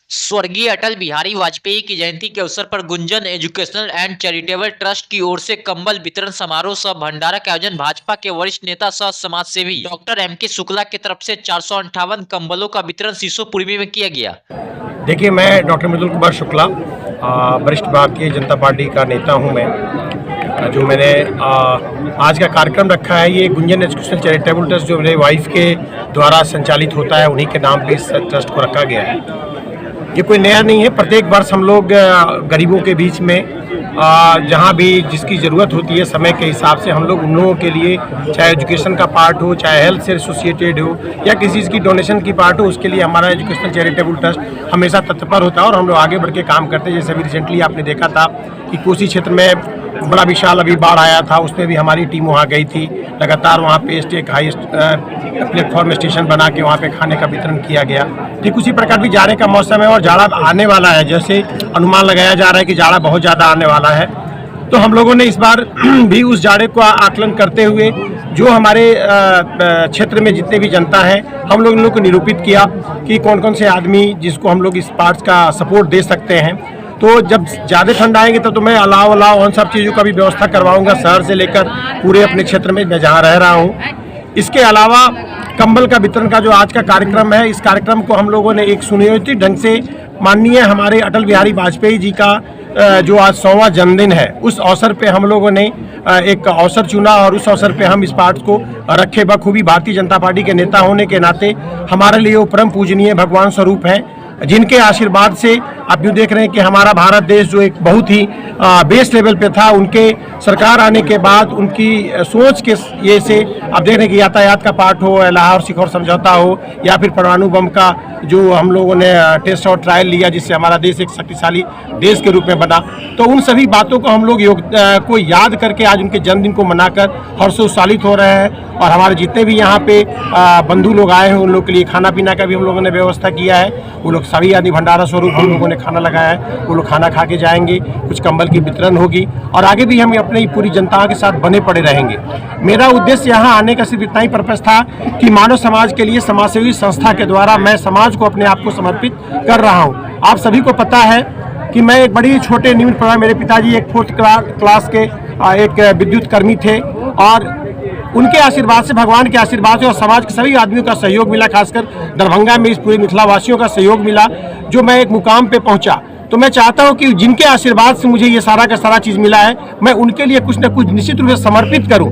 स्वर्गीय अटल बिहारी वाजपेयी की जयंती के अवसर पर Gunjan educational and charitable trust की ओर से कंबल वितरण समारोह सह भंडारा का आयोजन भाजपा के वरिष्ठ नेता सह समाज सेवी डॉक्टर M.K. शुक्ला की तरफ से 458 कंबलों का वितरण शीशो पूर्वी में किया गया। देखिए, मैं डॉक्टर मृदुल कुमार शुक्ला, वरिष्ठ भारतीय जनता पार्टी का नेता हूं। मैं जो मैंने आज का कार्यक्रम रखा है, ये गुंजन एजुकेशनल चैरिटेबल ट्रस्ट जो मेरे वाइफ के द्वारा संचालित होता है, उन्हीं के नाम पे इस ट्रस्ट को रखा गया है। ये कोई नया नहीं है। प्रत्येक वर्ष हम लोग गरीबों के बीच में जहाँ भी जिसकी ज़रूरत होती है समय के हिसाब से हम लोग उन लोगों के लिए, चाहे एजुकेशन का पार्ट हो, चाहे हेल्थ से एसोसिएटेड हो या किसी चीज़ की डोनेशन की पार्ट हो, उसके लिए हमारा एजुकेशनल चैरिटेबल ट्रस्ट हमेशा तत्पर होता है और हम लोग आगे बढ़ के काम करते हैं। जैसे अभी रिसेंटली आपने देखा था कि कोसी क्षेत्र में बड़ा विशाल अभी बाढ़ आया था, उसमें भी हमारी टीम वहाँ गई थी। लगातार वहाँ पे एक हाई प्लेटफॉर्म स्टेशन बना के वहाँ पे खाने का वितरण किया गया। ठीक उसी प्रकार भी जाड़े का मौसम है और जाड़ा आने वाला है, जैसे अनुमान लगाया जा रहा है कि जाड़ा बहुत ज़्यादा आने वाला है। तो हम लोगों ने इस बार भी उस जाड़े को आकलन करते हुए जो हमारे क्षेत्र में जितने भी जनता है, हम लोग उन लोग को निरूपित किया कि कौन कौन से आदमी जिसको हम लोग इस पार्ट्स का सपोर्ट दे सकते हैं। तो जब ज़्यादा ठंड आएंगे तो मैं अलाव उन सब चीज़ों का भी व्यवस्था करवाऊंगा, शहर से लेकर पूरे अपने क्षेत्र में मैं जहाँ रह रहा हूँ। इसके अलावा कंबल का वितरण का जो आज का कार्यक्रम है, इस कार्यक्रम को हम लोगों ने एक सुनियोजित ढंग से माननीय हमारे अटल बिहारी वाजपेयी जी का जो आज 100वां जन्मदिन है, उस अवसर पे हम लोगों ने एक अवसर चुना और उस अवसर पे हम इस पार्ट को रखे। बखूबी भारतीय जनता पार्टी के नेता होने के नाते हमारे लिए वो परम पूजनीय भगवान स्वरूप हैं, जिनके आशीर्वाद से आप यूँ देख रहे हैं कि हमारा भारत देश जो एक बहुत ही बेस लेवल पे था, उनके सरकार आने के बाद उनकी सोच के ये से आप देख रहे हैं कि यातायात का पार्ट हो, लाहौर सिखोर समझौता हो या फिर परमाणु बम का जो हम लोगों ने टेस्ट और ट्रायल लिया, जिससे हमारा देश एक शक्तिशाली देश के रूप में बना। तो उन सभी बातों को हम लोग को याद करके आज उनके जन्मदिन को मनाकर हर्षोल्लासित हो रहे हैं। और हमारे जितने भी यहाँ पे बंधु लोग आए हैं, उन लोग के लिए खाना पीना का भी हम लोगों ने व्यवस्था किया है। वो लोग सभी आदि भंडारा स्वरूप हम लोगों ने खाना लगाया है, वो लोग खाना खा के जाएंगे। कुछ कंबल की वितरण होगी और आगे भी हम अपनी पूरी जनता के साथ बने पड़े रहेंगे। मेरा उद्देश्य यहाँ आने का सिर्फ इतना ही पर्पस था कि मानव समाज के लिए समाजसेवी संस्था के द्वारा मैं समाज को अपने आप को समर्पित कर रहा हूँ। आप सभी को पता है कि मैं एक बड़ी छोटे निम्न परिवार, मेरे पिताजी एक 4th क्लास के एक विद्युत कर्मी थे और उनके आशीर्वाद से, भगवान के आशीर्वाद से और समाज के सभी आदमियों का सहयोग मिला, खासकर दरभंगा में इस पूरे मिथिलावासियों का सहयोग मिला, जो मैं एक मुकाम पे पहुंचा। तो मैं चाहता हूं कि जिनके आशीर्वाद से मुझे ये सारा का सारा चीज़ मिला है, मैं उनके लिए कुछ न कुछ निश्चित रूप से समर्पित करूं।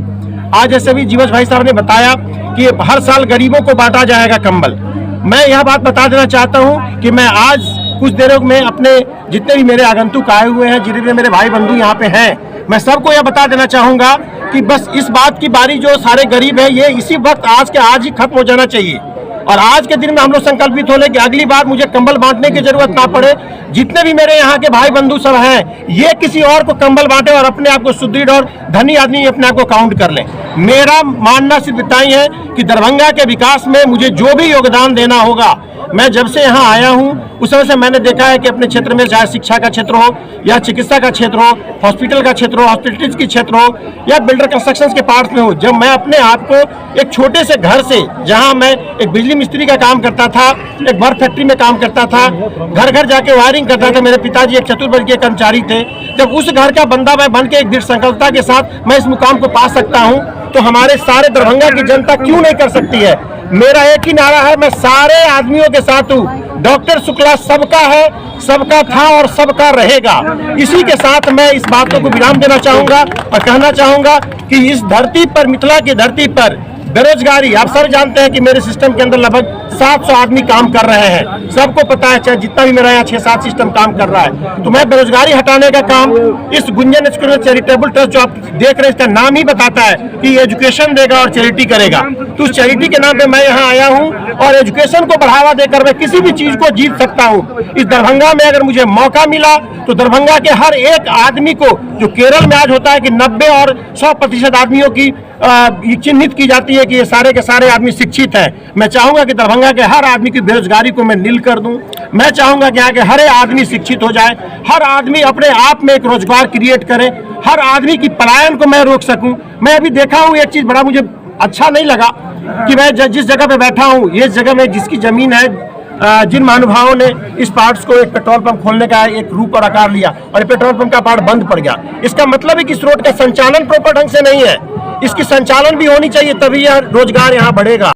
आज जैसे भी जीवज भाई साहब ने बताया कि हर साल गरीबों को बांटा जाएगा कंबल, मैं यह बात बता देना चाहता हूँ कि मैं आज कुछ देरों में अपने जितने भी मेरे आगंतुक आए हुए हैं, जितने भी मेरे भाई बंधु यहाँ पे हैं, मैं सबको यह बता देना चाहूँगा कि बस इस बात की बारी जो सारे गरीब है, ये इसी वक्त आज के आज ही खत्म हो जाना चाहिए। और आज के दिन में हम लोग संकल्पित होने कि अगली बार मुझे कंबल बांटने की जरूरत ना पड़े। जितने भी मेरे यहाँ के भाई बंधु सब हैं, ये किसी और को कंबल बांटे और अपने आप को सुदृढ़ और धनी आदमी अपने आप को काउंट कर लें। मेरा मानना सिर्फ इतना ही है कि दरभंगा के विकास में मुझे जो भी योगदान देना होगा, मैं जब से यहाँ आया हूँ उस समय से मैंने देखा है कि अपने क्षेत्र में चाहे शिक्षा का क्षेत्र हो या चिकित्सा का क्षेत्र हो, हॉस्पिटल का क्षेत्र हो, हॉस्पिटल्स की क्षेत्र हो या बिल्डर कंस्ट्रक्शन के पार्ट में हो, जब मैं अपने आप को एक छोटे से घर से, जहाँ मैं एक बिजली मिस्त्री का काम करता था, एक बर्फ फैक्ट्री में काम करता था, घर घर जाके वायरिंग करता था, मेरे पिताजी एक चतुर्वर्गीय कर्मचारी थे, जब उस घर का बंदा मैं बन के एक दृढ़ संकल्पता के साथ मैं इस मुकाम को पा सकता हूँ, तो हमारे सारे दरभंगा की जनता क्यों नहीं कर सकती है। मेरा एक ही नारा है, मैं सारे आदमियों के साथ हूँ। डॉक्टर शुक्ला सबका है, सबका था और सबका रहेगा। इसी के साथ मैं इस बातों को विराम देना चाहूँगा और कहना चाहूँगा कि इस धरती पर, मिथिला की धरती पर बेरोजगारी, आप सब जानते हैं कि मेरे सिस्टम के अंदर लगभग 700 आदमी काम कर रहे हैं। सबको पता है, चाहे जितना भी मेरा यहाँ 6-7 सिस्टम काम कर रहा है। तो मैं बेरोजगारी हटाने का काम इस गुंजन एजुकेशनल चैरिटेबल ट्रस्ट जो आप देख रहे हैं, इसका नाम ही बताता है कि एजुकेशन देगा और चैरिटी करेगा। तो उस चैरिटी के नाम पे मैं यहाँ आया हूँ और एजुकेशन को बढ़ावा देकर मैं किसी भी चीज को जीत सकता हूँ। इस दरभंगा में अगर मुझे मौका मिला तो दरभंगा के हर एक आदमी को, जो केरल में आज होता है कि 90 और 100% आदमियों की चिन्हित की जाती है कि ये सारे के सारे आदमी शिक्षित हैं, मैं चाहूंगा कि दरभंगा के हर आदमी की बेरोजगारी को मैं नील कर दूं। मैं चाहूंगा कि यहाँ के हर एक आदमी शिक्षित हो जाए, हर आदमी अपने आप में एक रोजगार क्रिएट करे, हर आदमी की पलायन को मैं रोक सकूं। मैं अभी देखा हूँ एक चीज बड़ा मुझे अच्छा नहीं लगा कि मैं जिस जगह पे बैठा हूँ, ये जगह में जिसकी जमीन है, जिन महानुभावों ने इस पार्ट्स को एक पेट्रोल पंप खोलने का एक रूप और आकार लिया और पेट्रोल पंप का पार्ट बंद पड़ गया, इसका मतलब है कि इस रोड का संचालन प्रॉपर ढंग से नहीं है। इसकी संचालन भी होनी चाहिए, तभी यह रोजगार यहाँ बढ़ेगा।